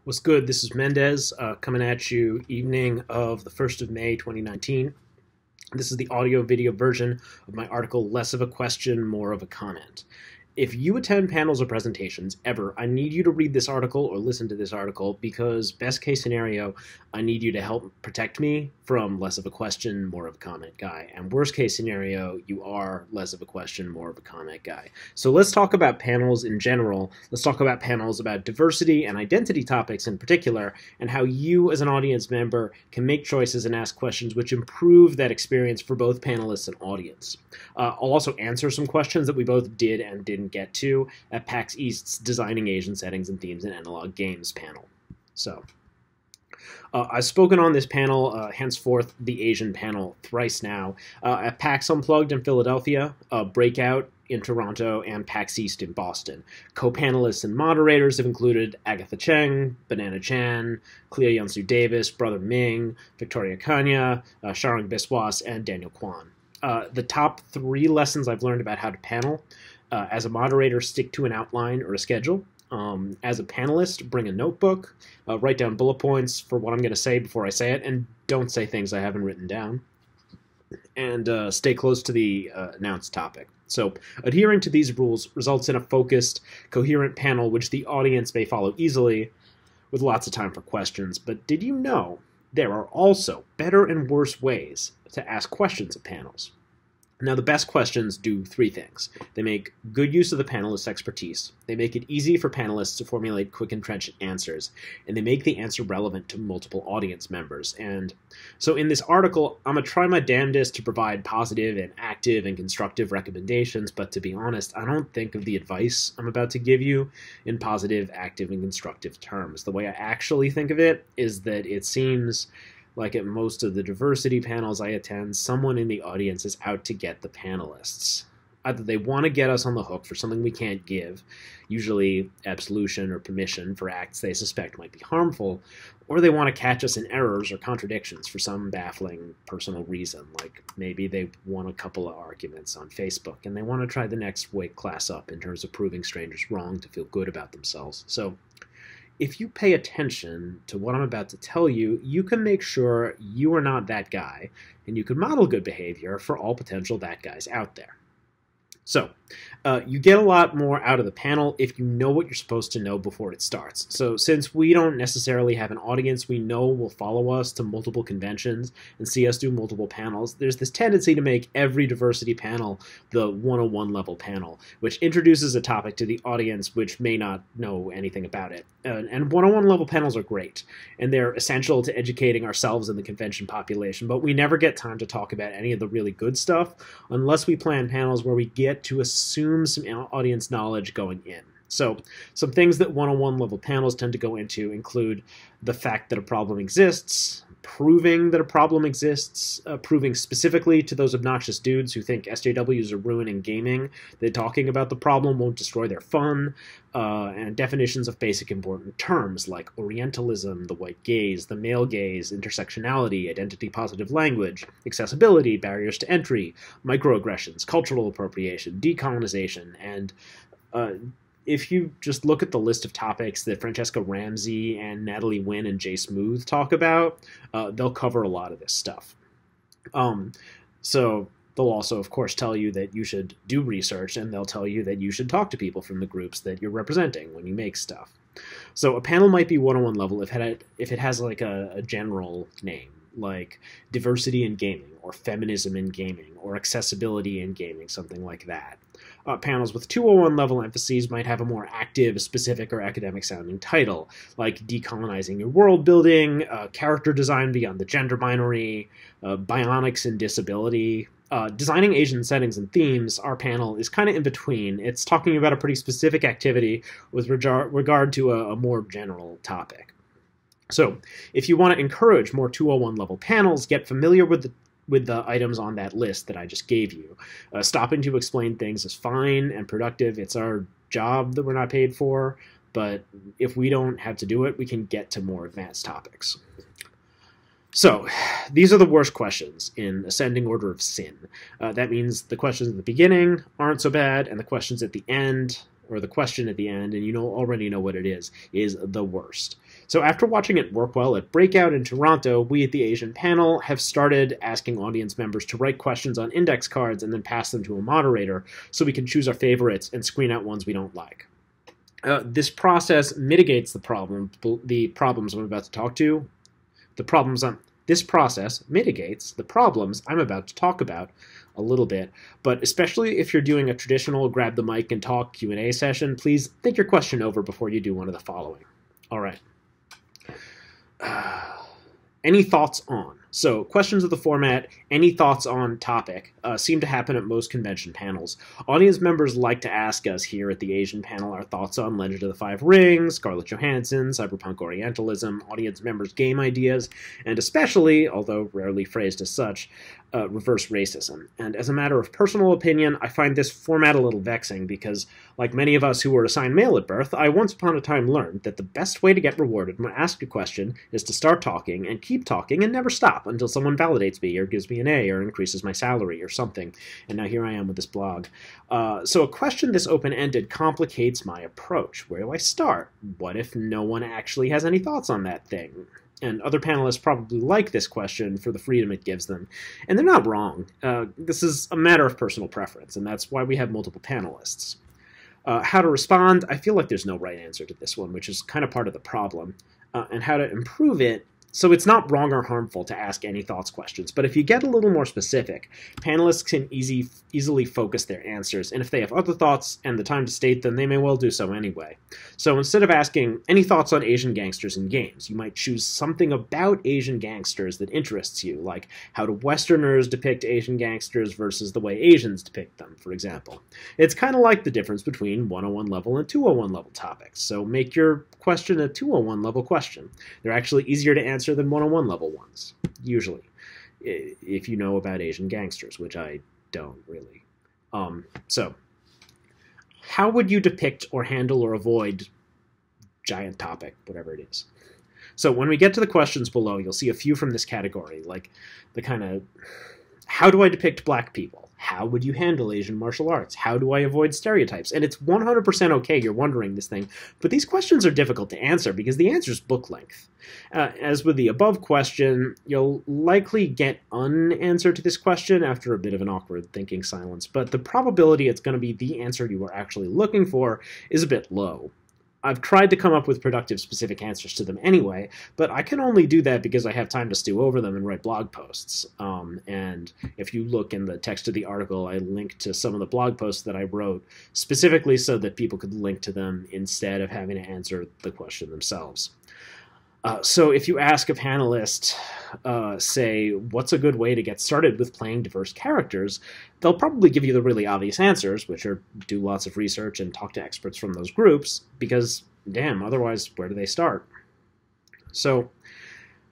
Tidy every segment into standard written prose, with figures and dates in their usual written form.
What's good? This is Mendez coming at you evening of the 1st of May 2019. This is the audio-video version of my article, Less of a Question, More of a Comment. If you attend panels or presentations ever, I need you to read this article or listen to this article because best case scenario, I need you to help protect me from less of a question, more of a comment guy. And worst case scenario, you are less of a question, more of a comment guy. So let's talk about panels in general. Let's talk about panels about diversity and identity topics in particular, and how you as an audience member can make choices and ask questions which improve that experience for both panelists and audience. I'll also answer some questions that we both did and didn't get to at PAX East's Designing Asian Settings and Themes in Analog Games panel. So, I've spoken on this panel, henceforth the Asian panel, thrice now, at PAX Unplugged in Philadelphia, Breakout in Toronto, and PAX East in Boston. Co-panelists and moderators have included Agatha Cheng, Banana Chan, Clea Yunsu Davis, Brother Ming, Victoria Kanya, Sharang Biswas, and Daniel Kwan. The top 3 lessons I've learned about how to panel: as a moderator, stick to an outline or a schedule. As a panelist, bring a notebook, write down bullet points for what I'm going to say before I say it, and don't say things I haven't written down. And stay close to the announced topic. So, adhering to these rules results in a focused, coherent panel which the audience may follow easily, with lots of time for questions. But did you know there are also better and worse ways to ask questions at panels? Now, the best questions do 3 things. They make good use of the panelist's expertise, they make it easy for panelists to formulate quick and trenchant answers, and they make the answer relevant to multiple audience members. And so in this article, I'm going to try my damnedest to provide positive and active and constructive recommendations, but to be honest, I don't think of the advice I'm about to give you in positive, active, and constructive terms. The way I actually think of it is that it seems like at most of the diversity panels I attend, someone in the audience is out to get the panelists. Either they want to get us on the hook for something we can't give, usually absolution or permission for acts they suspect might be harmful, or they want to catch us in errors or contradictions for some baffling personal reason, like maybe they won a couple of arguments on Facebook and they want to try the next weight class up in terms of proving strangers wrong to feel good about themselves. So, if you pay attention to what I'm about to tell you, you can make sure you are not that guy, and you can model good behavior for all potential that guys out there. So, you get a lot more out of the panel if you know what you're supposed to know before it starts. So since we don't necessarily have an audience we know will follow us to multiple conventions and see us do multiple panels, there's this tendency to make every diversity panel the 101 level panel, which introduces a topic to the audience which may not know anything about it. And 101 level panels are great, and they're essential to educating ourselves and the convention population, but we never get time to talk about any of the really good stuff unless we plan panels where we get to assume some audience knowledge going in. So some things that 101 level panels tend to go into include the fact that a problem exists, proving that a problem exists, proving specifically to those obnoxious dudes who think SJWs are ruining gaming that talking about the problem won't destroy their fun, and definitions of basic important terms like Orientalism, the white gaze, the male gaze, intersectionality, identity-positive language, accessibility, barriers to entry, microaggressions, cultural appropriation, decolonization, and if you just look at the list of topics that Francesca Ramsey and Natalie Wynn and Jay Smooth talk about, they'll cover a lot of this stuff. So they'll also, of course, tell you that you should do research, and they'll tell you that you should talk to people from the groups that you're representing when you make stuff. So a panel might be 101 level if it has like a general name, like diversity in gaming, or feminism in gaming, or accessibility in gaming, something like that. Panels with 201 level emphases might have a more active, specific, or academic sounding title, like decolonizing your world building, character design beyond the gender binary, bionics and disability. Designing Asian settings and themes, our panel is kind of in between. It's talking about a pretty specific activity with regard to a more general topic. So, if you want to encourage more 201 level panels, get familiar with the items on that list that I just gave you. Stopping to explain things is fine and productive. It's our job that we're not paid for, but if we don't have to do it, we can get to more advanced topics. So, these are the worst questions in ascending order of sin. That means the questions at the beginning aren't so bad, and the questions at the end or the question at the end, and you already know what it is the worst. So after watching it work well at Breakout in Toronto, we at the Asian panel have started asking audience members to write questions on index cards and then pass them to a moderator so we can choose our favorites and screen out ones we don't like. This process mitigates the problems I'm about to talk to. This process mitigates the problems I'm about to talk about a little bit, but especially if you're doing a traditional grab the mic and talk Q&A session, please think your question over before you do one of the following. All right. Any thoughts on? So questions of the format, any thoughts on topic, seem to happen at most convention panels. Audience members like to ask us here at the Asian panel our thoughts on Legend of the Five Rings, Scarlett Johansson, Cyberpunk Orientalism, audience members' game ideas, and especially, although rarely phrased as such, reverse racism. And as a matter of personal opinion, I find this format a little vexing because, like many of us who were assigned male at birth, I once upon a time learned that the best way to get rewarded when asked a question is to start talking and keep talking and never stop until someone validates me or gives me an A or increases my salary or something. And now here I am with this blog. So a question this open-ended complicates my approach. Where do I start? What if no one actually has any thoughts on that thing? And other panelists probably like this question for the freedom it gives them. And they're not wrong. This is a matter of personal preference, and that's why we have multiple panelists. How to respond? I feel like there's no right answer to this one, which is kind of part of the problem. And how to improve it? So it's not wrong or harmful to ask any thoughts questions, but if you get a little more specific, panelists can easily focus their answers, and if they have other thoughts and the time to state them, they may well do so anyway. So instead of asking any thoughts on Asian gangsters in games, you might choose something about Asian gangsters that interests you, like how do Westerners depict Asian gangsters versus the way Asians depict them, for example. It's kind of like the difference between 101 level and 201 level topics, so make your question a 201 level question. They're actually easier to answer than 101 level ones, usually, if you know about Asian gangsters, which I don't really. So, how would you depict or handle or avoid giant topic, whatever it is? So when we get to the questions below, you'll see a few from this category, like the kind of, how do I depict black people? How would you handle Asian martial arts? How do I avoid stereotypes? And it's 100% okay you're wondering this thing, but these questions are difficult to answer because the answer's book length. As with the above question, you'll likely get an answer to this question after a bit of an awkward thinking silence, but the probability it's going to be the answer you are actually looking for is a bit low. I've tried to come up with productive, specific answers to them anyway, but I can only do that because I have time to stew over them and write blog posts. And if you look in the text of the article, I linked to some of the blog posts that I wrote specifically so that people could link to them instead of having to answer the question themselves. So if you ask a panelist, say, what's a good way to get started with playing diverse characters, they'll probably give you the really obvious answers, which are do lots of research and talk to experts from those groups, because, damn, otherwise, where do they start? So,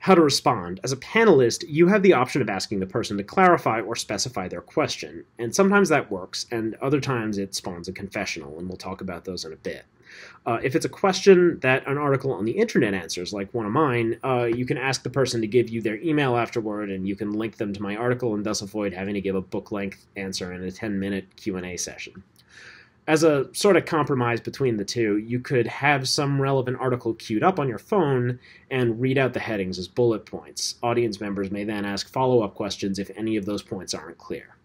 how to respond. As a panelist, you have the option of asking the person to clarify or specify their question, and sometimes that works, and other times it spawns a confessional, and we'll talk about those in a bit. If it's a question that an article on the internet answers, like one of mine, you can ask the person to give you their email afterward, and you can link them to my article and thus avoid having to give a book-length answer in a 10-minute Q&A session. As a sort of compromise between the two, you could have some relevant article queued up on your phone and read out the headings as bullet points. Audience members may then ask follow-up questions if any of those points aren't clear.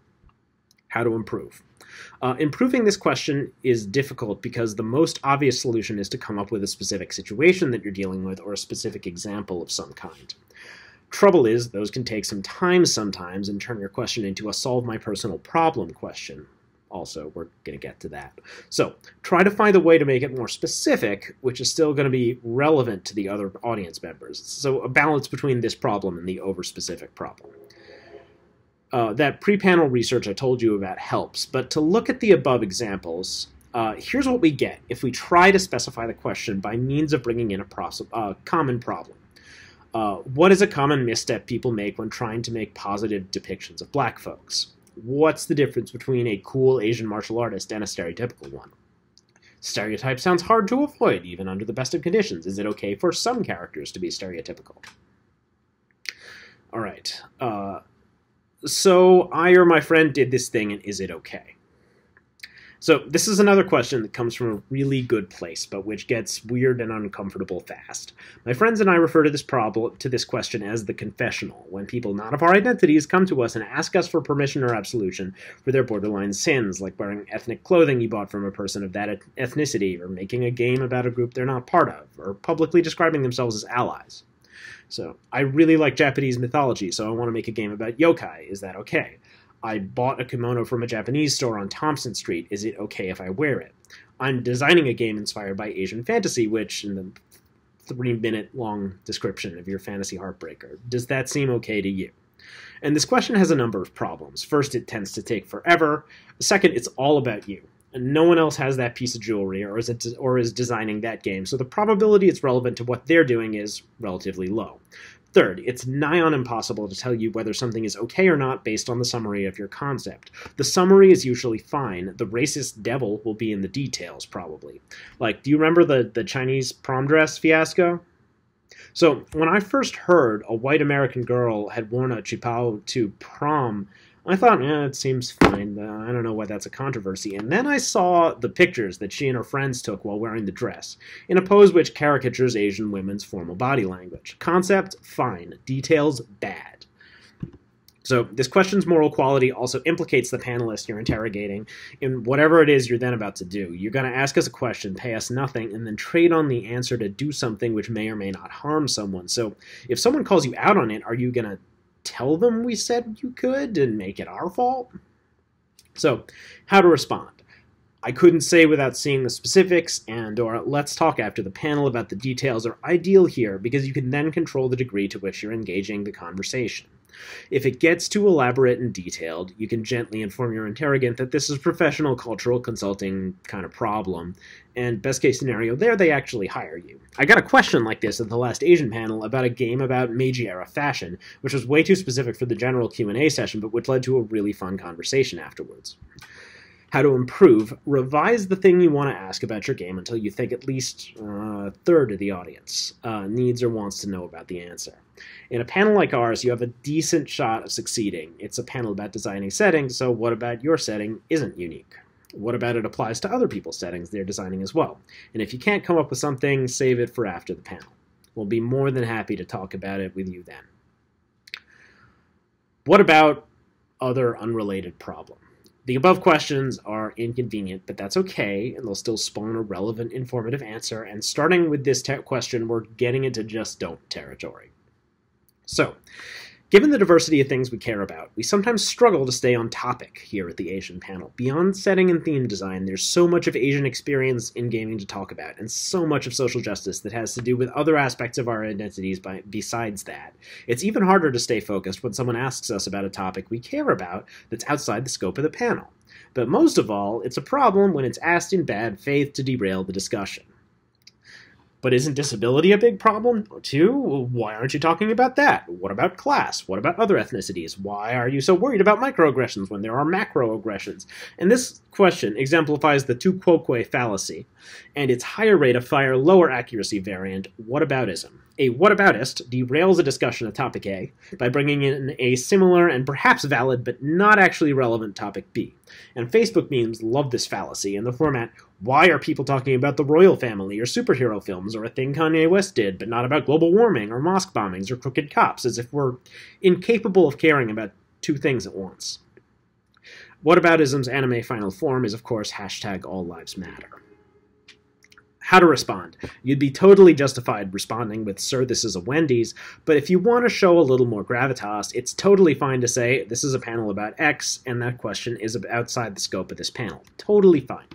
How to improve. Improving this question is difficult because the most obvious solution is to come up with a specific situation that you're dealing with or a specific example of some kind. Trouble is, those can take some time sometimes and turn your question into a solve my personal problem question. Also, we're going to get to that. So, try to find a way to make it more specific, which is still going to be relevant to the other audience members. So, a balance between this problem and the over-specific problem. That pre-panel research I told you about helps, but to look at the above examples, here's what we get if we try to specify the question by means of bringing in a common problem. What is a common misstep people make when trying to make positive depictions of black folks? What's the difference between a cool Asian martial artist and a stereotypical one? Stereotype sounds hard to avoid, even under the best of conditions. Is it okay for some characters to be stereotypical? All right. So I or my friend did this thing, and is it okay? So this is another question that comes from a really good place, but which gets weird and uncomfortable fast. My friends and I refer to this question as the confessional, when people not of our identities come to us and ask us for permission or absolution for their borderline sins, like wearing ethnic clothing you bought from a person of that ethnicity, or making a game about a group they're not part of, or publicly describing themselves as allies. So, I really like Japanese mythology, so I want to make a game about yokai. Is that okay? I bought a kimono from a Japanese store on Thompson Street. Is it okay if I wear it? I'm designing a game inspired by Asian fantasy, which, in the 3-minute long description of your fantasy heartbreaker, does that seem okay to you? And this question has a number of problems. First, it tends to take forever. Second, it's all about you. And no one else has that piece of jewelry or is designing that game, so the probability it's relevant to what they're doing is relatively low. Third, it's nigh on impossible to tell you whether something is okay or not based on the summary of your concept. The summary is usually fine. The racist devil will be in the details, probably. Like, do you remember the Chinese prom dress fiasco? So, when I first heard a white American girl had worn a qipao to prom, I thought, it seems fine. I don't know why that's a controversy. And then I saw the pictures that she and her friends took while wearing the dress, in a pose which caricatures Asian women's formal body language. Concept, fine. Details, bad. So this question's moral quality also implicates the panelist you're interrogating in whatever it is you're then about to do. You're going to ask us a question, pay us nothing, and then trade on the answer to do something which may or may not harm someone. So if someone calls you out on it, are you going to tell them we said you could and make it our fault? So, how to respond. I couldn't say without seeing the specifics, or let's talk after the panel about the details are ideal here because you can then control the degree to which you're engaging the conversation. If it gets too elaborate and detailed, you can gently inform your interrogant that this is professional cultural consulting kind of problem, and best case scenario there, they actually hire you. I got a question like this at the last Asian panel about a game about Meiji-era fashion, which was way too specific for the general Q&A session, but which led to a really fun conversation afterwards. How to improve. Revise the thing you want to ask about your game until you think at least a third of the audience needs or wants to know about the answer. In a panel like ours, you have a decent shot of succeeding. It's a panel about designing settings, so what about your setting isn't unique? What about it applies to other people's settings they're designing as well? And if you can't come up with something, save it for after the panel. We'll be more than happy to talk about it with you then. What about other unrelated problem? The above questions are inconvenient, but that's okay, and they'll still spawn a relevant, informative answer, and starting with this question, we're getting into just don't territory. So, given the diversity of things we care about, we sometimes struggle to stay on topic here at the Asian panel. Beyond setting and theme design, there's so much of Asian experience in gaming to talk about, and so much of social justice that has to do with other aspects of our identities besides that. It's even harder to stay focused when someone asks us about a topic we care about that's outside the scope of the panel. But most of all, it's a problem when it's asked in bad faith to derail the discussion. But isn't disability a big problem, too? Why aren't you talking about that? What about class? What about other ethnicities? Why are you so worried about microaggressions when there are macroaggressions? And this question exemplifies the tu quoque fallacy and its higher rate of fire, lower accuracy variant, whataboutism. A whataboutist derails a discussion of topic A by bringing in a similar and perhaps valid but not actually relevant topic B. And Facebook memes love this fallacy in the format, why are people talking about the royal family or superhero films or a thing Kanye West did, but not about global warming or mosque bombings or crooked cops, as if we're incapable of caring about two things at once. Whataboutism's anime final form is, of course, #AllLivesMatter. How to respond. You'd be totally justified responding with, "Sir, this is a Wendy's," but if you want to show a little more gravitas, it's totally fine to say, "This is a panel about X, and that question is outside the scope of this panel." Totally fine.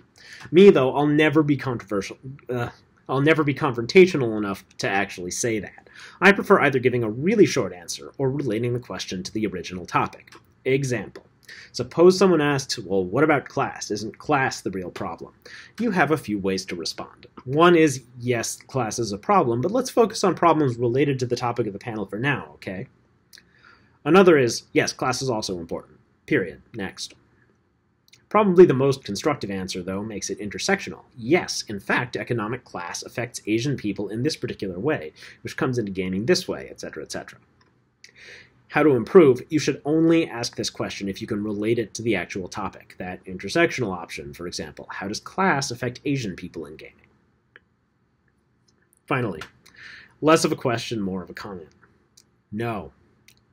Me, though, I'll never be confrontational enough to actually say that. I prefer either giving a really short answer or relating the question to the original topic. Example. Suppose someone asks, well, what about class? Isn't class the real problem? You have a few ways to respond. One is, yes, class is a problem, but let's focus on problems related to the topic of the panel for now, okay? Another is, yes, class is also important. Period. Next. Probably the most constructive answer, though, makes it intersectional. Yes, in fact, economic class affects Asian people in this particular way, which comes into gaming this way, etc., etc. How to improve, you should only ask this question if you can relate it to the actual topic. That intersectional option, for example. How does class affect Asian people in gaming? Finally, less of a question, more of a comment. No,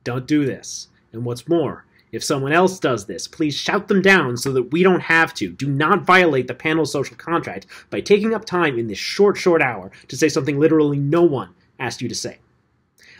don't do this. And what's more, if someone else does this, please shout them down so that we don't have to. Do not violate the panel's social contract by taking up time in this short hour to say something literally no one asked you to say.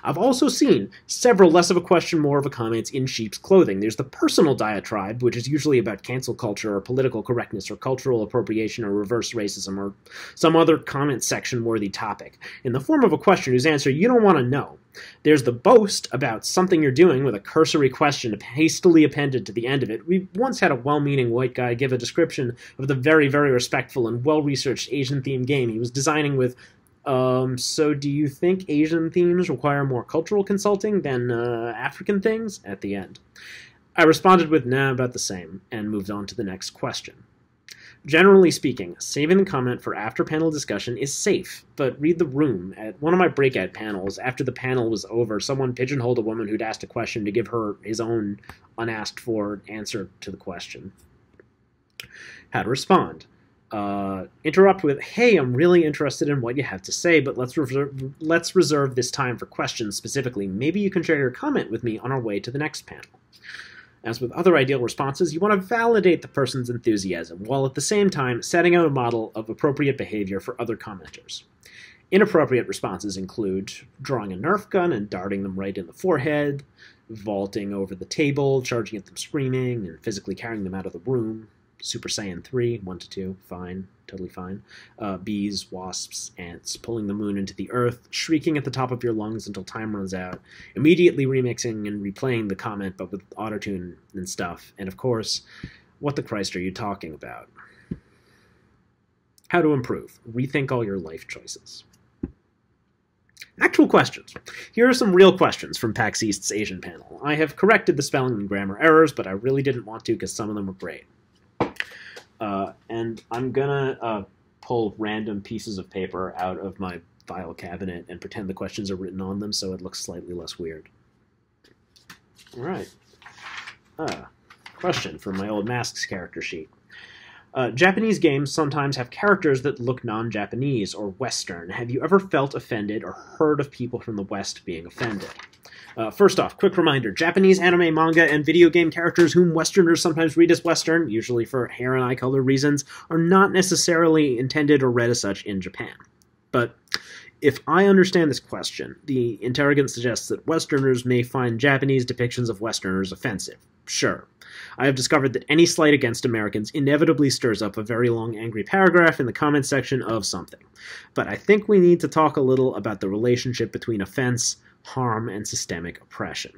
I've also seen several less of a question, more of a comments in sheep's clothing. There's the personal diatribe, which is usually about cancel culture or political correctness or cultural appropriation or reverse racism or some other comment section worthy topic, in the form of a question whose answer you don't want to know. There's the boast about something you're doing with a cursory question hastily appended to the end of it. We once had a well-meaning white guy give a description of the very, very respectful and well-researched Asian-themed game he was designing with, so do you think Asian themes require more cultural consulting than African things? At the end. I responded with nah, about the same, and moved on to the next question. Generally speaking, saving the comment for after-panel discussion is safe, but read the room. At one of my breakout panels, after the panel was over, someone pigeonholed a woman who'd asked a question to give her his own unasked-for answer to the question. How to respond. Interrupt with, hey, I'm really interested in what you have to say, but let's reserve this time for questions specifically. Maybe you can share your comment with me on our way to the next panel. As with other ideal responses, you want to validate the person's enthusiasm, while at the same time setting out a model of appropriate behavior for other commenters. Inappropriate responses include drawing a Nerf gun and darting them right in the forehead, vaulting over the table, charging at them screaming, and physically carrying them out of the room. Super Saiyan 3, 1 to 2, fine, totally fine. Bees, wasps, ants, pulling the moon into the earth, shrieking at the top of your lungs until time runs out, immediately remixing and replaying the comment but with autotune and stuff, and of course, what the Christ are you talking about? How to improve. Rethink all your life choices. Actual questions. Here are some real questions from PAX East's Asian panel. I have corrected the spelling and grammar errors, but I really didn't want to because some of them were great. And I'm gonna pull random pieces of paper out of my file cabinet and pretend the questions are written on them so it looks slightly less weird. All right. Question from my old Masks character sheet. Japanese games sometimes have characters that look non-Japanese or Western. Have you ever felt offended or heard of people from the West being offended? First off, quick reminder, Japanese anime, manga, and video game characters whom Westerners sometimes read as Western, usually for hair and eye color reasons, are not necessarily intended or read as such in Japan. But if I understand this question, the interrogant suggests that Westerners may find Japanese depictions of Westerners offensive. Sure. I have discovered that any slight against Americans inevitably stirs up a very long angry paragraph in the comments section of something. But I think we need to talk a little about the relationship between offense, harm, and systemic oppression.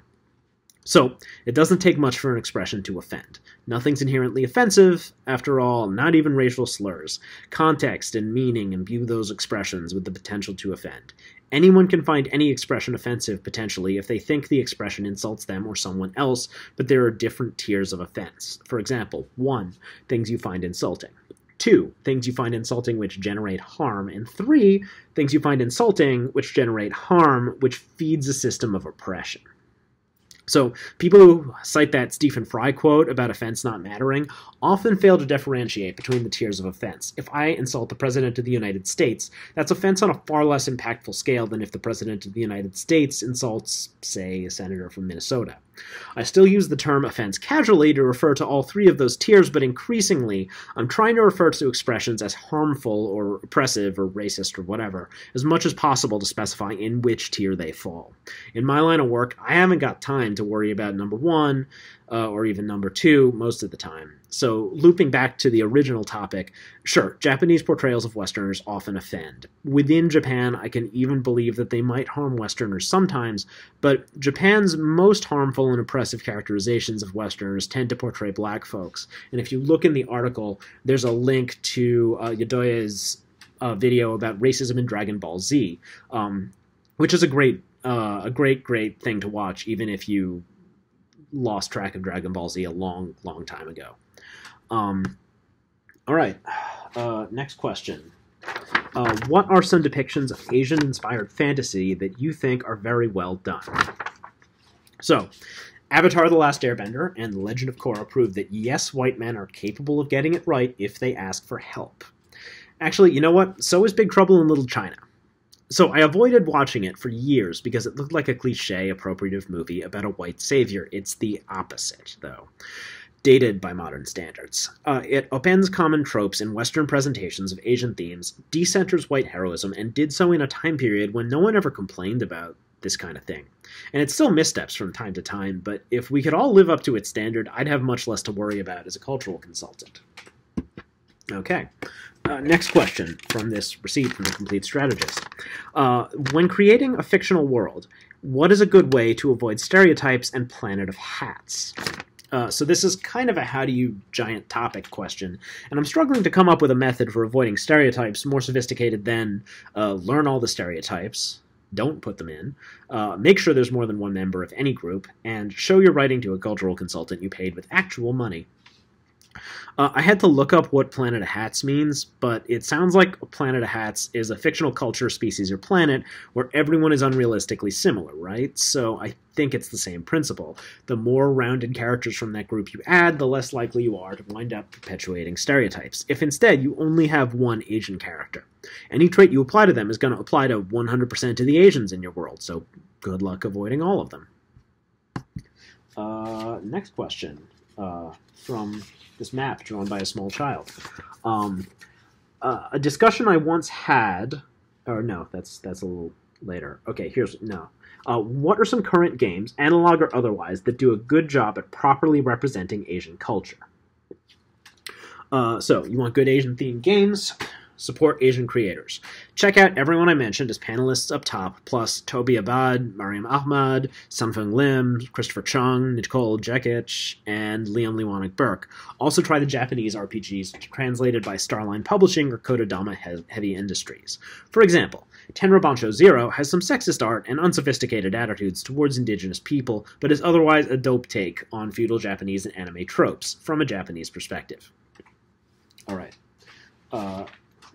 So, it doesn't take much for an expression to offend. Nothing's inherently offensive, after all, not even racial slurs. Context and meaning imbue those expressions with the potential to offend. Anyone can find any expression offensive, potentially, if they think the expression insults them or someone else, but there are different tiers of offense. For example, 1, things you find insulting. 2, things you find insulting which generate harm. And 3, things you find insulting which generate harm, which feeds a system of oppression. So, people who cite that Stephen Fry quote about offense not mattering often fail to differentiate between the tiers of offense. If I insult the President of the United States, that's offense on a far less impactful scale than if the President of the United States insults, say, a senator from Minnesota. I still use the term offense casually to refer to all 3 of those tiers, but increasingly, I'm trying to refer to expressions as harmful or oppressive or racist or whatever, as much as possible to specify in which tier they fall. In my line of work, I haven't got time to worry about number 1, or even number 2 most of the time. So, looping back to the original topic, sure, Japanese portrayals of Westerners often offend. Within Japan, I can even believe that they might harm Westerners sometimes, but Japan's most harmful and oppressive characterizations of Westerners tend to portray black folks. And if you look in the article, there's a link to Yodoya's video about racism in Dragon Ball Z, which is a great thing to watch, even if you lost track of Dragon Ball Z a long time ago. All right, next question. What are some depictions of Asian-inspired fantasy that you think are very well done? So, Avatar: The Last Airbender and The Legend of Korra prove that yes, white men are capable of getting it right if they ask for help. Actually, you know what? So is Big Trouble in Little China. So I avoided watching it for years because it looked like a cliché appropriative movie about a white savior. It's the opposite, though. Dated by modern standards. It upends common tropes in Western presentations of Asian themes, decenters white heroism, and did so in a time period when no one ever complained about this kind of thing. And it still missteps from time to time, but if we could all live up to its standard, I'd have much less to worry about as a cultural consultant. Okay. Next question from this receipt from the Complete Strategist. When creating a fictional world, what is a good way to avoid stereotypes and Planet of Hats? So this is kind of a how do you giant topic question, and I'm struggling to come up with a method for avoiding stereotypes more sophisticated than learn all the stereotypes, don't put them in, make sure there's more than one member of any group, and show your writing to a cultural consultant you paid with actual money. I had to look up what Planet of Hats means, but it sounds like Planet of Hats is a fictional culture, species, or planet where everyone is unrealistically similar, right? So I think it's the same principle. The more rounded characters from that group you add, the less likely you are to wind up perpetuating stereotypes. If instead you only have one Asian character, any trait you apply to them is going to apply to 100% of the Asians in your world, so good luck avoiding all of them. Next question from this map drawn by a small child. A discussion I once had, or no, that's a little later. Okay, what are some current games, analog or otherwise, that do a good job at properly representing Asian culture? So, you want good Asian-themed games? Support Asian creators. Check out everyone I mentioned as panelists up top, plus Toby Abad, Mariam Ahmad, Sunfeng Lim, Christopher Chung, Nicole Jekic, and Liam Liwanag Burke. Also try the Japanese RPGs translated by Starline Publishing or Kodadama Heavy Industries. For example, Tenra Bansho Zero has some sexist art and unsophisticated attitudes towards indigenous people, but is otherwise a dope take on feudal Japanese and anime tropes from a Japanese perspective. All right.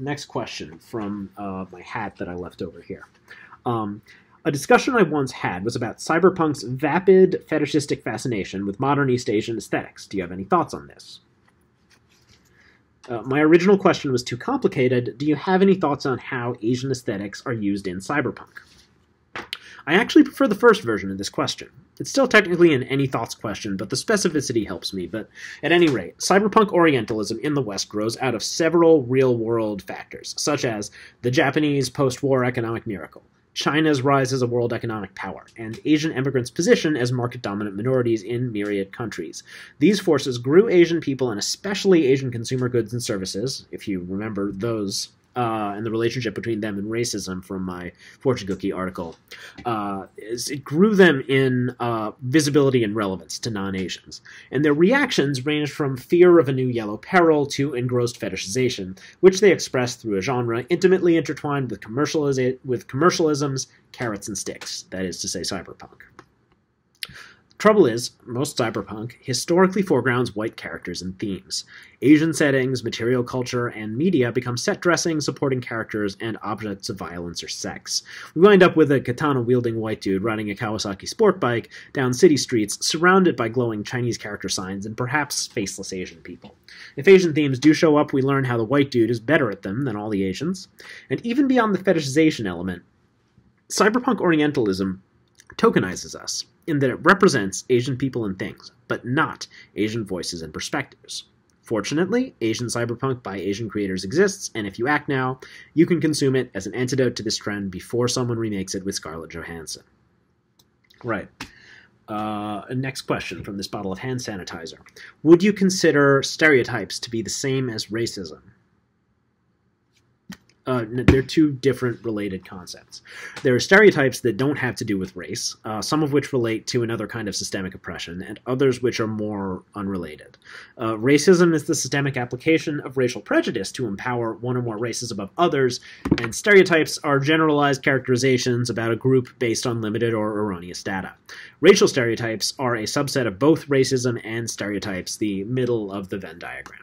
Next question from my hat that I left over here. A discussion I once had was about cyberpunk's vapid fetishistic fascination with modern East Asian aesthetics. Do you have any thoughts on this? My original question was too complicated. Do you have any thoughts on how Asian aesthetics are used in cyberpunk? I actually prefer the first version of this question. It's still technically an any thoughts question, but the specificity helps me. But at any rate, cyberpunk Orientalism in the West grows out of several real-world factors, such as the Japanese post-war economic miracle, China's rise as a world economic power, and Asian immigrants' position as market-dominant minorities in myriad countries. These forces grew Asian people, and especially Asian consumer goods and services, if you remember those, and the relationship between them and racism from my fortune cookie article. It grew them in visibility and relevance to non-Asians. And their reactions ranged from fear of a new yellow peril to engrossed fetishization, which they expressed through a genre intimately intertwined with commercialisms, carrots and sticks, that is to say cyberpunk. Trouble is, most cyberpunk historically foregrounds white characters and themes. Asian settings, material culture, and media become set dressing, supporting characters, and objects of violence or sex. We wind up with a katana-wielding white dude riding a Kawasaki sport bike down city streets, surrounded by glowing Chinese character signs and perhaps faceless Asian people. If Asian themes do show up, we learn how the white dude is better at them than all the Asians. And even beyond the fetishization element, cyberpunk Orientalism tokenizes us, in that it represents Asian people and things, but not Asian voices and perspectives. Fortunately, Asian cyberpunk by Asian creators exists, and if you act now, you can consume it as an antidote to this trend before someone remakes it with Scarlett Johansson. Right. Next question from this bottle of hand sanitizer. Would you consider stereotypes to be the same as racism? They're two different related concepts. There are stereotypes that don't have to do with race, some of which relate to another kind of systemic oppression, and others which are more unrelated. Racism is the systemic application of racial prejudice to empower one or more races above others, and stereotypes are generalized characterizations about a group based on limited or erroneous data. Racial stereotypes are a subset of both racism and stereotypes, the middle of the Venn diagram.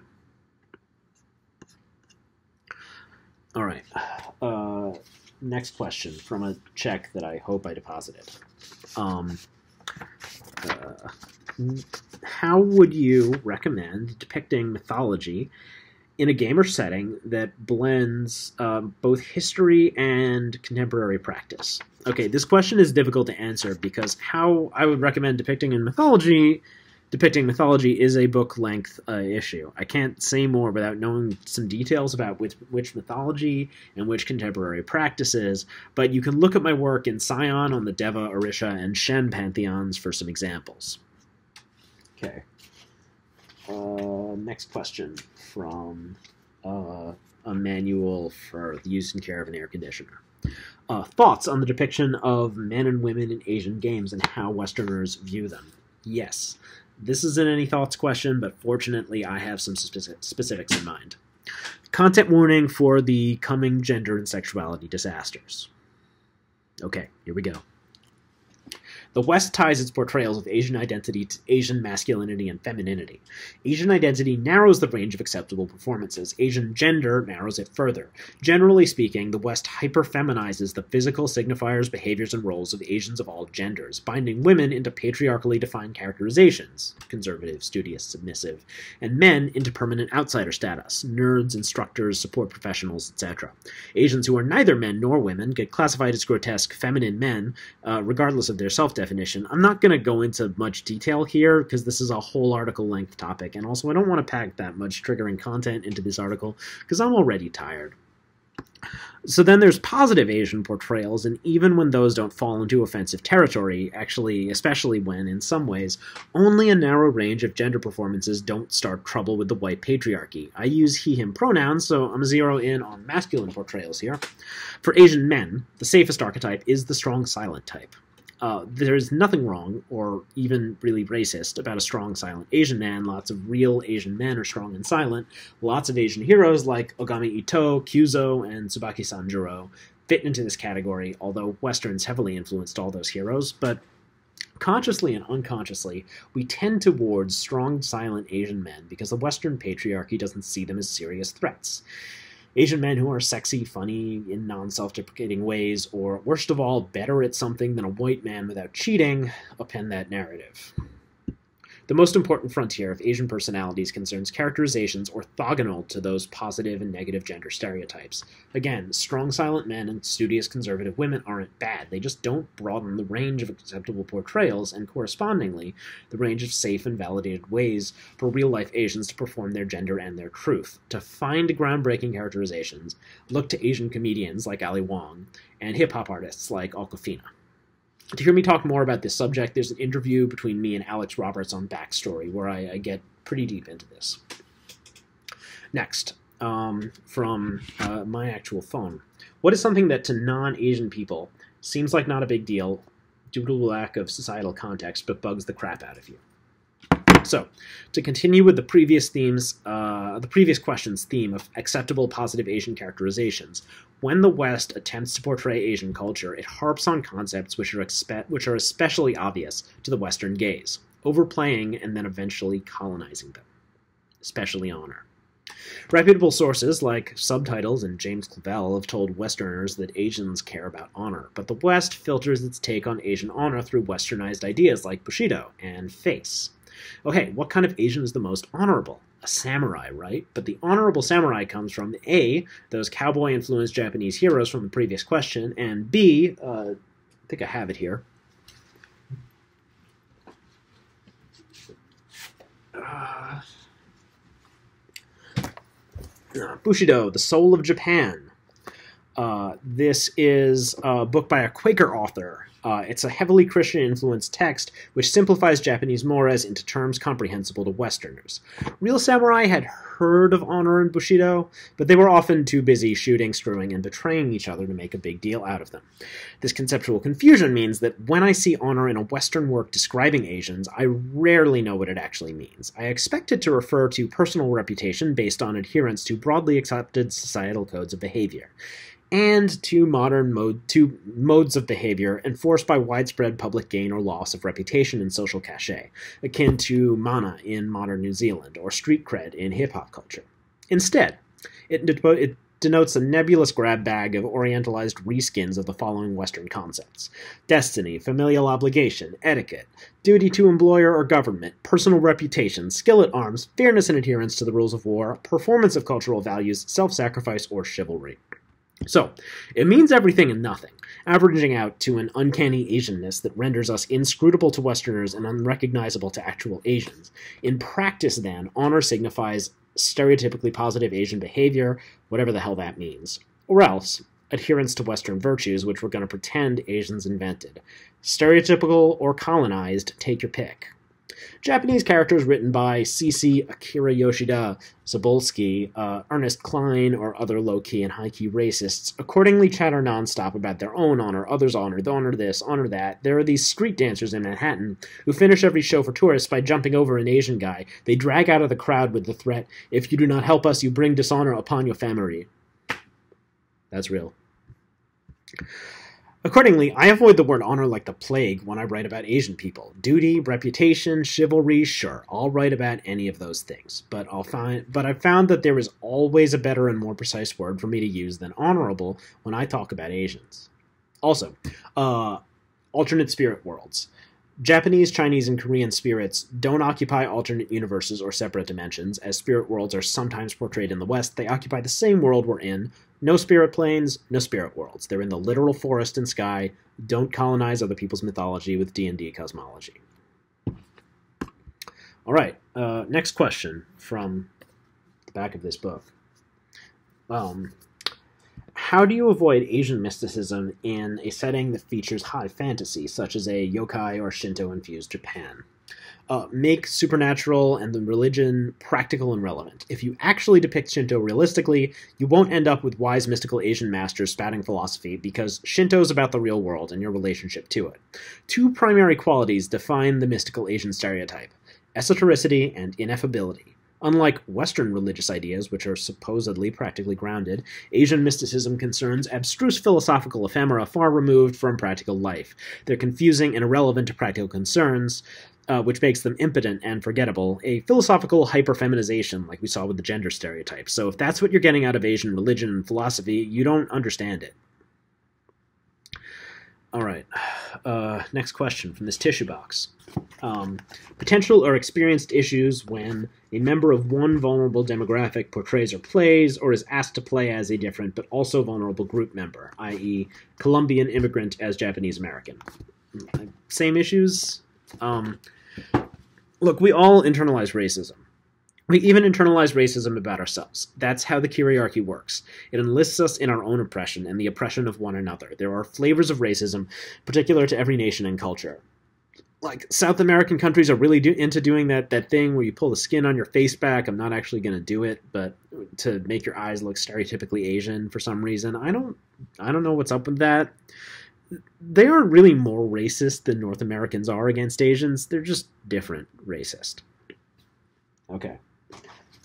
All right. Next question from a check that I hope I deposited. How would you recommend depicting mythology in a gamer setting that blends both history and contemporary practice? Okay, this question is difficult to answer because how I would recommend depicting mythology is a book-length issue. I can't say more without knowing some details about which mythology and which contemporary practices, but you can look at my work in Scion on the Deva, Orisha, and Shen pantheons for some examples. Okay. Next question from a manual for the use and care of an air conditioner. Thoughts on the depiction of men and women in Asian games and how Westerners view them? Yes. This isn't any thoughts question, but fortunately I have some specifics in mind. Content warning for the coming gender and sexuality disasters. Okay, here we go. The West ties its portrayals of Asian identity to Asian masculinity and femininity. Asian identity narrows the range of acceptable performances. Asian gender narrows it further. Generally speaking, the West hyper-feminizes the physical signifiers, behaviors, and roles of Asians of all genders, binding women into patriarchally defined characterizations, conservative, studious, submissive, and men into permanent outsider status, nerds, instructors, support professionals, etc. Asians who are neither men nor women get classified as grotesque feminine men, regardless of their self-definition. I'm not going to go into much detail here because this is a whole article-length topic, and also I don't want to pack that much triggering content into this article because I'm already tired. So then there's positive Asian portrayals, and even when those don't fall into offensive territory, actually, especially when, in some ways, only a narrow range of gender performances don't start trouble with the white patriarchy. I use he/him pronouns, so I'm going to zero in on masculine portrayals here. For Asian men, the safest archetype is the strong silent type. There is nothing wrong, or even really racist, about a strong, silent Asian man. Lots of real Asian men are strong and silent. Lots of Asian heroes like Ogami Ito, Kyuzo, and Tsubaki Sanjuro fit into this category, although Westerns heavily influenced all those heroes. But consciously and unconsciously, we tend towards strong, silent Asian men because the Western patriarchy doesn't see them as serious threats. Asian men who are sexy, funny, in non-self-deprecating ways, or, worst of all, better at something than a white man without cheating, append that narrative. The most important frontier of Asian personalities concerns characterizations orthogonal to those positive and negative gender stereotypes. Again, strong silent men and studious conservative women aren't bad, they just don't broaden the range of acceptable portrayals and, correspondingly, the range of safe and validated ways for real-life Asians to perform their gender and their truth. To find groundbreaking characterizations, look to Asian comedians like Ali Wong and hip-hop artists like Awkwafina. To hear me talk more about this subject, there's an interview between me and Alex Roberts on Backstory, where I get pretty deep into this. Next, from my actual phone. What is something that to non-Asian people seems like not a big deal due to the lack of societal context, but bugs the crap out of you? So, to continue with the previous question's theme of acceptable positive Asian characterizations, when the West attempts to portray Asian culture, it harps on concepts which are especially obvious to the Western gaze, overplaying and then eventually colonizing them, especially honor. Reputable sources like Subtitles and James Clavell have told Westerners that Asians care about honor, but the West filters its take on Asian honor through Westernized ideas like Bushido and face. Okay, what kind of Asian is the most honorable? A samurai, right? But the honorable samurai comes from A, those cowboy-influenced Japanese heroes from the previous question, and B, I think I have it here. Bushido, the Soul of Japan. This is a book by a Quaker author. It's a heavily Christian-influenced text which simplifies Japanese mores into terms comprehensible to Westerners. Real samurai had heard of honor in Bushido, but they were often too busy shooting, screwing, and betraying each other to make a big deal out of them. This conceptual confusion means that when I see honor in a Western work describing Asians, I rarely know what it actually means. I expect it to refer to personal reputation based on adherence to broadly accepted societal codes of behavior, and to modes of behavior enforced by widespread public gain or loss of reputation and social cachet, akin to mana in modern New Zealand or street cred in hip-hop culture. Instead, it denotes a nebulous grab bag of orientalized reskins of the following Western concepts: destiny, familial obligation, etiquette, duty to employer or government, personal reputation, skill at arms, fairness and adherence to the rules of war, performance of cultural values, self-sacrifice, or chivalry. So, it means everything and nothing, averaging out to an uncanny Asianness that renders us inscrutable to Westerners and unrecognizable to actual Asians. In practice, then, honor signifies stereotypically positive Asian behavior, whatever the hell that means. Or else, adherence to Western virtues, which we're going to pretend Asians invented. Stereotypical or colonized, take your pick. Japanese characters written by C.C. Akira Yoshida, Zabolski, Ernest Klein, or other low-key and high-key racists accordingly chatter nonstop about their own honor, others' honor, honor this, honor that. There are these street dancers in Manhattan who finish every show for tourists by jumping over an Asian guy. They drag out of the crowd with the threat, "If you do not help us, you bring dishonor upon your family." That's real. Accordingly, I avoid the word honor like the plague when I write about Asian people. Duty, reputation, chivalry, sure, I'll write about any of those things. But I've found that there is always a better and more precise word for me to use than honorable when I talk about Asians. Also, alternate spirit worlds. Japanese, Chinese, and Korean spirits don't occupy alternate universes or separate dimensions, as spirit worlds are sometimes portrayed in the West. They occupy the same world we're in. No spirit planes, no spirit worlds. They're in the literal forest and sky. Don't colonize other people's mythology with D&D cosmology. All right, next question from the back of this book. How do you avoid Asian mysticism in a setting that features high fantasy, such as a yokai or Shinto-infused Japan? Make supernatural and the religion practical and relevant. If you actually depict Shinto realistically, you won't end up with wise mystical Asian masters spouting philosophy, because Shinto's about the real world and your relationship to it. Two primary qualities define the mystical Asian stereotype: esotericity and ineffability. Unlike Western religious ideas, which are supposedly practically grounded, Asian mysticism concerns abstruse philosophical ephemera far removed from practical life. They're confusing and irrelevant to practical concerns, which makes them impotent and forgettable, a philosophical hyperfeminization like we saw with the gender stereotype. So if that's what you're getting out of Asian religion and philosophy, you don't understand it. All right, next question from this tissue box. Potential or experienced issues when a member of one vulnerable demographic portrays or plays or is asked to play as a different but also vulnerable group member, i.e. Colombian immigrant as Japanese American. Same issues? Look, we all internalize racism. We even internalize racism about ourselves. That's how the Kyriarchy works. It enlists us in our own oppression and the oppression of one another. There are flavors of racism, particular to every nation and culture. Like, South American countries are really into doing that thing where you pull the skin on your face back. I'm not actually going to do it, but to make your eyes look stereotypically Asian for some reason. I don't know what's up with that. They aren't really more racist than North Americans are against Asians. They're just different racist. Okay.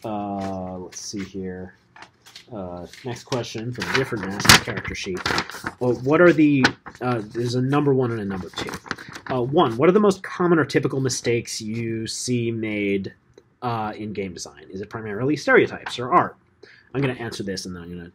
Let's see here. Next question from a different master character sheet. Well, what are the... there's a number 1 and a number 2. 1, what are the most common or typical mistakes you see made in game design? Is it primarily stereotypes or art? I'm going to answer this and then I'm going to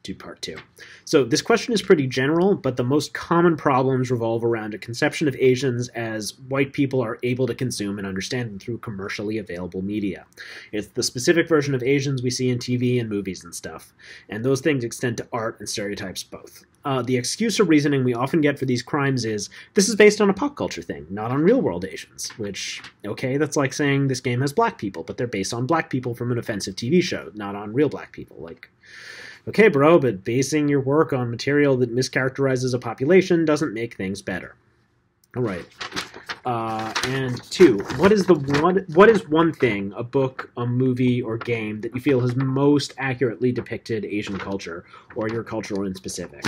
do part 2. So this question is pretty general, but the most common problems revolve around a conception of Asians as white people are able to consume and understand them through commercially available media. It's the specific version of Asians we see in TV and movies and stuff, and those things extend to art and stereotypes both. The excuse or reasoning we often get for these crimes is, this is based on a pop culture thing, not on real-world Asians, which, okay, that's like saying this game has black people, but they're based on black people from an offensive TV show, not on real black people. Like, okay, bro, but basing your work on material that mischaracterizes a population doesn't make things better. All right. And 2, what is one thing, a book, a movie, or game that you feel has most accurately depicted Asian culture, or your culture in specific?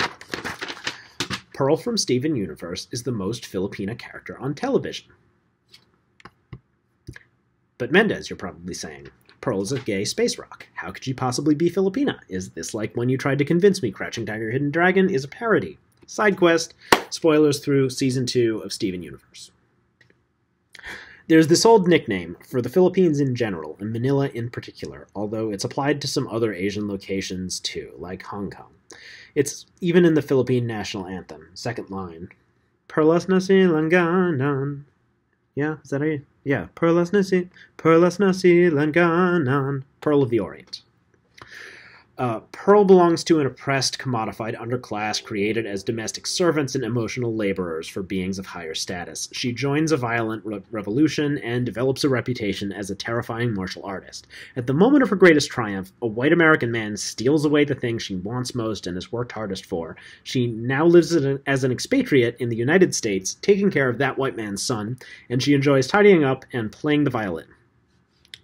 Pearl from Steven Universe is the most Filipina character on television. But Mendez, you're probably saying. Pearl is a gay space rock. How could she possibly be Filipina? Is this like when you tried to convince me Crouching Tiger, Hidden Dragon is a parody? Side quest, spoilers through Season 2 of Steven Universe. There's this old nickname for the Philippines in general, and Manila in particular, although it's applied to some other Asian locations too, like Hong Kong. It's even in the Philippine national anthem, second line. Perlas na silanganan. Yeah, is that it? Yeah, Perlas na silanganan. Pearl of the Orient. Pearl belongs to an oppressed, commodified underclass created as domestic servants and emotional laborers for beings of higher status. She joins a violent revolution and develops a reputation as a terrifying martial artist. At the moment of her greatest triumph, a white American man steals away the thing she wants most and has worked hardest for. She now lives as an expatriate in the United States, taking care of that white man's son, and she enjoys tidying up and playing the violin.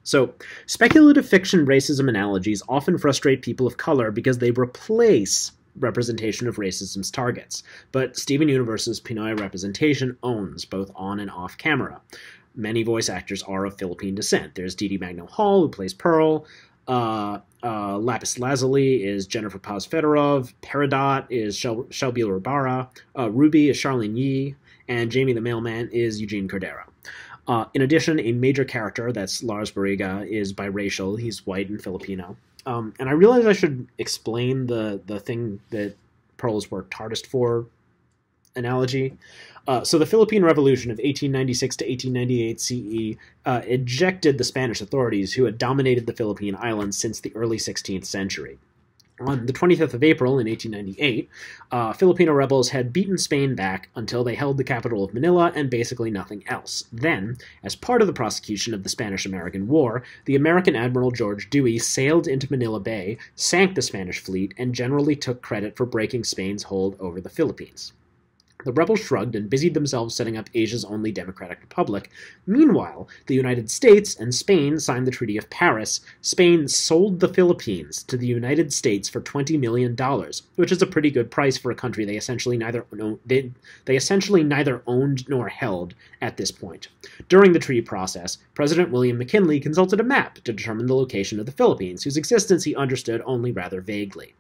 So, speculative fiction racism analogies often frustrate people of color because they replace representation of racism's targets. But Steven Universe's Pinoy representation owns both on and off camera. Many voice actors are of Philippine descent. There's Didi Magno-Hall, who plays Pearl. Lapis Lazuli is Jennifer Paz Fedorov. Peridot is Shelby Ribara. Ruby is Charlene Yee. And Jamie the Mailman is Eugene Cordero. In addition, a major character, that's Lars Barriga, is biracial. He's white and Filipino. And I realize I should explain the thing that Pearl has worked hardest for analogy. So the Philippine Revolution of 1896 to 1898 CE ejected the Spanish authorities who had dominated the Philippine Islands since the early 16th century. On the 25th of April in 1898, Filipino rebels had beaten Spain back until they held the capital of Manila and basically nothing else. Then, as part of the prosecution of the Spanish-American War, the American Admiral George Dewey sailed into Manila Bay, sank the Spanish fleet, and generally took credit for breaking Spain's hold over the Philippines. The rebels shrugged and busied themselves setting up Asia's only democratic republic. Meanwhile, the United States and Spain signed the Treaty of Paris. Spain sold the Philippines to the United States for $20 million, which is a pretty good price for a country they essentially neither owned nor held at this point. During the treaty process, President William McKinley consulted a map to determine the location of the Philippines, whose existence he understood only rather vaguely.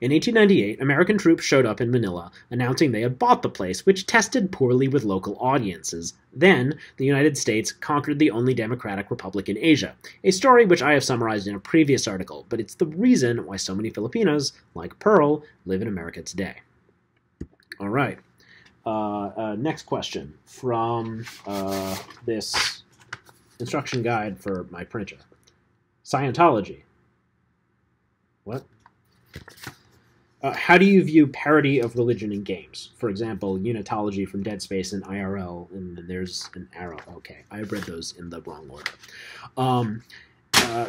In 1898, American troops showed up in Manila, announcing they had bought the place, which tested poorly with local audiences. Then, the United States conquered the only democratic republic in Asia, a story which I have summarized in a previous article, but it's the reason why so many Filipinos, like Pearl, live in America today. All right. Next question from this instruction guide for my printer. Scientology. What? How do you view parody of religion in games? For example, Unitology from Dead Space and IRL, and then there's an arrow. Okay, I read those in the wrong order.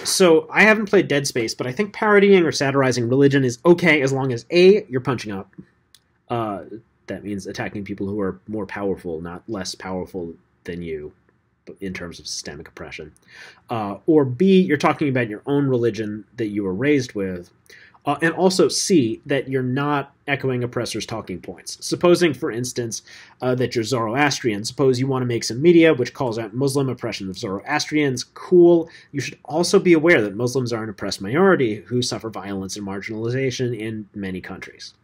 So I haven't played Dead Space, but I think parodying or satirizing religion is okay as long as A, you're punching up. That means attacking people who are more powerful, not less powerful than you in terms of systemic oppression. Or B, you're talking about your own religion that you were raised with. And also C, that you're not echoing oppressors' talking points. Supposing, for instance, that you're Zoroastrian. Suppose you want to make some media which calls out Muslim oppression of Zoroastrians. Cool. You should also be aware that Muslims are an oppressed minority who suffer violence and marginalization in many countries.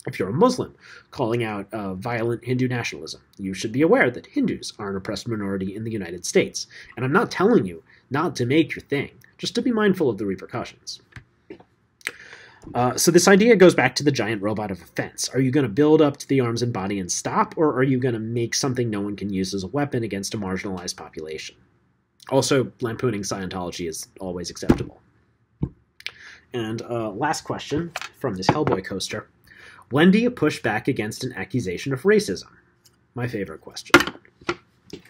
If you're a Muslim calling out violent Hindu nationalism, you should be aware that Hindus are an oppressed minority in the United States. And I'm not telling you not to make your thing, just to be mindful of the repercussions. So this idea goes back to the giant robot of offense. Are you going to build up to the arms and body and stop, or are you going to make something no one can use as a weapon against a marginalized population? Also, lampooning Scientology is always acceptable. And last question from this Hellboy coaster. When do you push back against an accusation of racism? My favorite question.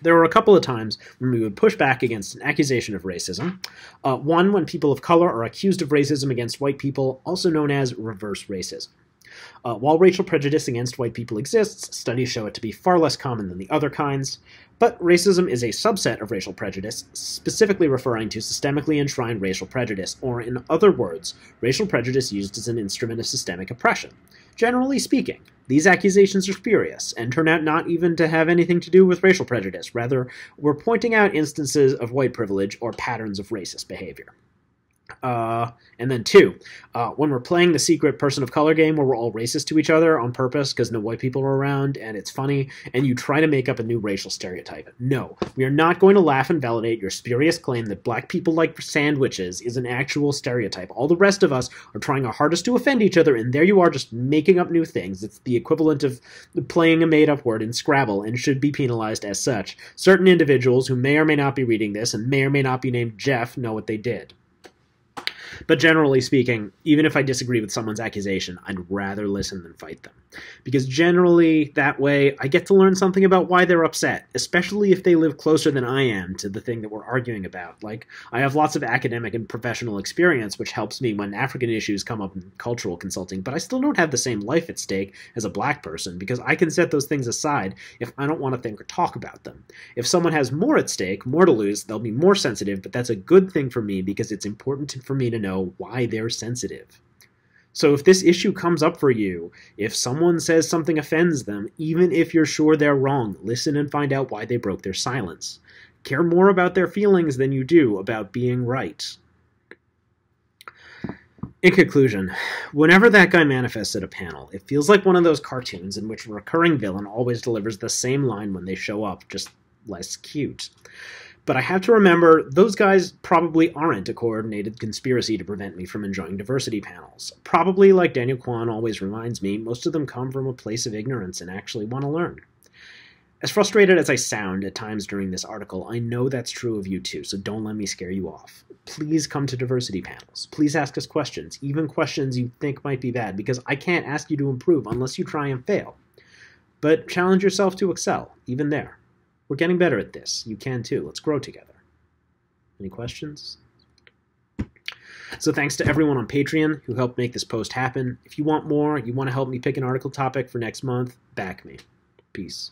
There were a couple of times when we would push back against an accusation of racism. One, when people of color are accused of racism against white people, also known as reverse racism. While racial prejudice against white people exists, studies show it to be far less common than the other kinds. But racism is a subset of racial prejudice, specifically referring to systemically enshrined racial prejudice, or in other words, racial prejudice used as an instrument of systemic oppression. Generally speaking, these accusations are spurious, and turn out not even to have anything to do with racial prejudice. Rather, we're pointing out instances of white privilege or patterns of racist behavior. And then 2, when we're playing the secret person of color game where we're all racist to each other on purpose because no white people are around and it's funny, and you try to make up a new racial stereotype. No, we are not going to laugh and validate your spurious claim that black people like sandwiches is an actual stereotype. All the rest of us are trying our hardest to offend each other, and there you are just making up new things. It's the equivalent of playing a made-up word in Scrabble and should be penalized as such. Certain individuals who may or may not be reading this and may or may not be named Jeff know what they did. But generally speaking, even if I disagree with someone's accusation, I'd rather listen than fight them. Because generally, that way, I get to learn something about why they're upset, especially if they live closer than I am to the thing that we're arguing about. Like, I have lots of academic and professional experience, which helps me when African issues come up in cultural consulting, but I still don't have the same life at stake as a black person, because I can set those things aside if I don't want to think or talk about them. If someone has more at stake, more to lose, they'll be more sensitive, but that's a good thing for me because it's important for me to know why they're sensitive. So if this issue comes up for you, if someone says something offends them, even if you're sure they're wrong, listen and find out why they broke their silence. Care more about their feelings than you do about being right. In conclusion, whenever that guy manifests at a panel, it feels like one of those cartoons in which a recurring villain always delivers the same line when they show up, just less cute. But I have to remember, those guys probably aren't a coordinated conspiracy to prevent me from enjoying diversity panels. Probably, like Daniel Kwan always reminds me, most of them come from a place of ignorance and actually want to learn. As frustrated as I sound at times during this article, I know that's true of you too, so don't let me scare you off. Please come to diversity panels. Please ask us questions, even questions you think might be bad, because I can't ask you to improve unless you try and fail. But challenge yourself to excel, even there. We're getting better at this. You can too. Let's grow together. Any questions? So thanks to everyone on Patreon who helped make this post happen. If you want more, you want to help me pick an article topic for next month, back me. Peace.